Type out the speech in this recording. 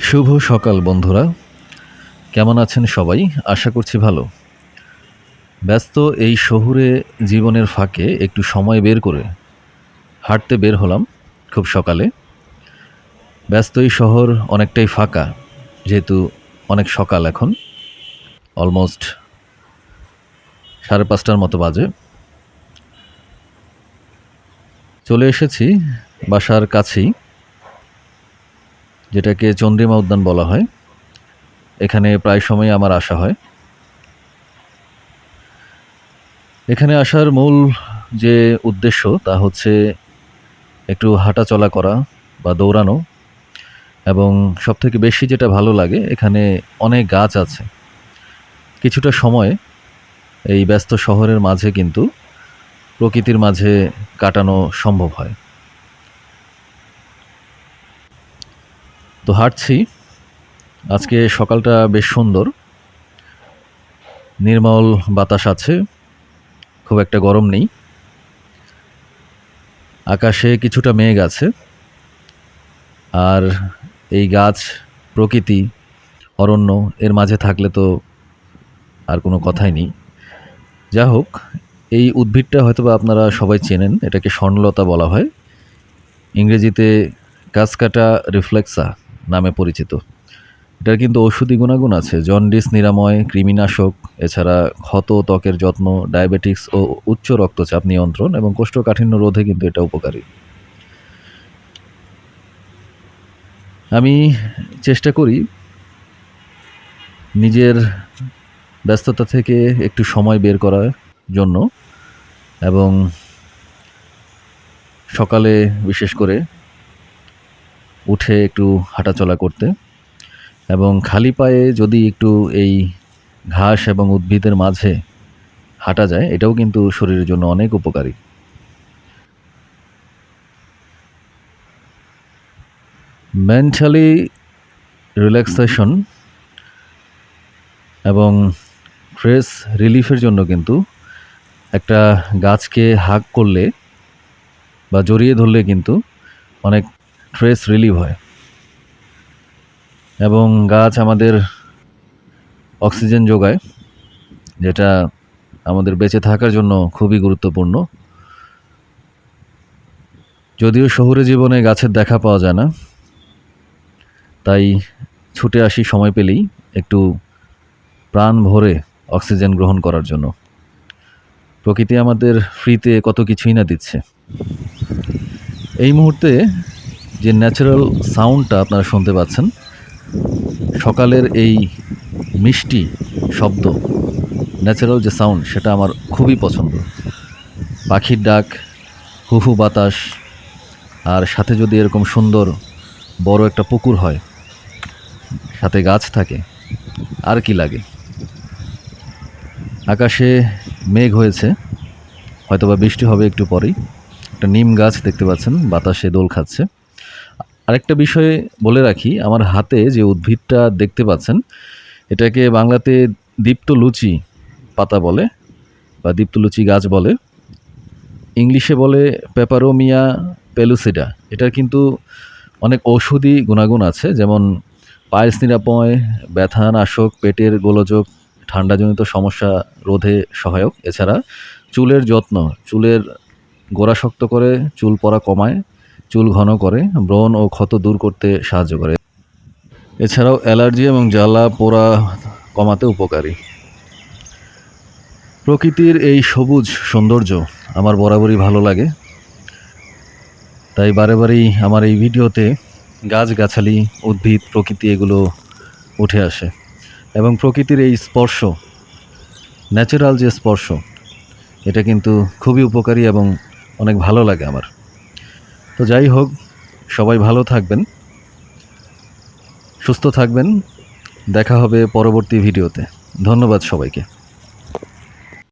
শুভ সকাল বন্ধুরা, কেমন আছেন সবাই? আশা করছি ভালো। ব্যস্ত এই শহুরে জীবনের ফাঁকে একটু সময় বের করে হাঁটতে বের হলাম খুব সকালে। ব্যস্ত এই শহর অনেকটাই ফাঁকা, যেহেতু অনেক সকাল এখন, অলমোস্ট 5:30টার মতো বাজে। চলে এসেছি বাসার কাছেই, যেটাকে চন্দ্রিমা উদ্যান বলা হয়। এখানে প্রায় সময় আমার আসা হয়। এখানে আসার মূল যে উদ্দেশ্য তা হচ্ছে একটু হাঁটাচলা করা বা দৌড়ানো, এবং সবথেকে বেশি যেটা ভালো লাগে, এখানে অনেক গাছ আছে। কিছুটা সময় এই ব্যস্ত শহরের মাঝে কিন্তু প্রকৃতির মাঝে কাটানো সম্ভব হয়। তো হাঁটছি, আজকে সকালটা বেশ সুন্দর, নির্মল বাতাস আছে, খুব একটা গরম নেই। আকাশে কিছুটা মেঘ আছে, আর এই গাছ, প্রকৃতি, অরণ্য এর মাঝে থাকলে তো আর কোনো কথাই নেই। যা হোক, এই উদ্ভিদটা হয়তোবা আপনারা সবাই চেনেন, এটাকে স্বর্ণলতা বলা হয়। ইংরেজিতে কাসকাটা রিফ্লেক্সা নামে পরিচিত। এটার কিন্তু ঔষধি গুণাগুণ আছে, জন্ডিস নিরাময়, কৃমিনাশক, এছাড়া ক্ষত ত্বকের যত্ন, ডায়াবেটিক্স ও উচ্চ রক্তচাপ নিয়ন্ত্রণ এবং কোষ্ঠকাঠিন্য রোধে কিন্তু এটা উপকারী। আমি চেষ্টা করি নিজের ব্যস্ততা থেকে একটু সময় বের করার জন্য, এবং সকালে বিশেষ করে উঠে একটু হাঁটাচলা করতে, এবং খালি পায়ে যদি একটু এই ঘাস এবং উদ্ভিদের মাঝে হাঁটা যায়, এটাও কিন্তু শরীরের জন্য অনেক উপকারী। মেন্টালি রিল্যাক্সেশন এবং স্ট্রেস রিলিফের জন্য কিন্তু একটা গাছকে হাগ করলে বা জড়িয়ে ধরলে কিন্তু অনেক স্ট্রেস রিলিভ হয়, এবং গাছ আমাদের অক্সিজেন যোগায়, যেটা আমাদের বেঁচে থাকার জন্য খুবই গুরুত্বপূর্ণ। যদিও শহুরে জীবনে গাছের দেখা পাওয়া যায় না, তাই ছুটে আসি সময় পেলেই একটু প্রাণ ভরে অক্সিজেন গ্রহণ করার জন্য। প্রকৃতি আমাদের ফ্রিতে কত কিছুই না দিচ্ছে। এই মুহূর্তে যে ন্যাচারাল সাউন্ডটা আপনারা শুনতে পাচ্ছেন, সকালের এই মিষ্টি শব্দ, ন্যাচারাল যে সাউন্ড, সেটা আমার খুবই পছন্দ। পাখির ডাক, হুহু বাতাস, আর সাথে যদি এরকম সুন্দর বড় একটা পুকুর হয়, সাথে গাছ থাকে, আর কি লাগে। আকাশে মেঘ হয়েছে, হয়তোবা বৃষ্টি হবে একটু পরেই। একটা নিম গাছ দেখতে পাচ্ছেন, বাতাসে দোল খাচ্ছে। আরেকটা বিষয়ে বলে রাখি, আমার হাতে যে উদ্ভিদটা দেখতে পাচ্ছেন, এটাকে বাংলাতে দীপ্তলুচি পাতা বলে বা দীপ্তলুচি গাছ বলে। ইংলিশে বলে পেপারোমিয়া পেলুসিডা। এটার কিন্তু অনেক ঔষধি গুণাগুণ আছে, যেমন পায়েস নিরাময়, ব্যথানাশক, পেটের গোলযোগ, ঠান্ডাজনিত সমস্যা রোধে সহায়ক। এছাড়া চুলের যত্ন, চুলের গোড়া শক্ত করে, চুল পড়া কমায়, চুল ঘন করে, ব্রণ ও ক্ষত দূর করতে সাহায্য করে। এছাড়াও অ্যালার্জি এবং জ্বালা পোড়া কমাতে উপকারী। প্রকৃতির এই সবুজ সৌন্দর্য আমার বরাবরই ভালো লাগে, তাই বারে বারেই আমার এই ভিডিওতে গাছগাছালি, উদ্ভিদ, প্রকৃতি এগুলো উঠে আসে, এবং প্রকৃতির এই স্পর্শ, ন্যাচারাল যে স্পর্শ, এটা কিন্তু খুবই উপকারী এবং অনেক ভালো লাগে আমার। তো যাই হোক, সবাই ভালো থাকবেন, সুস্থ থাকবেন। দেখা হবে পরবর্তী ভিডিওতে। ধন্যবাদ সবাইকে।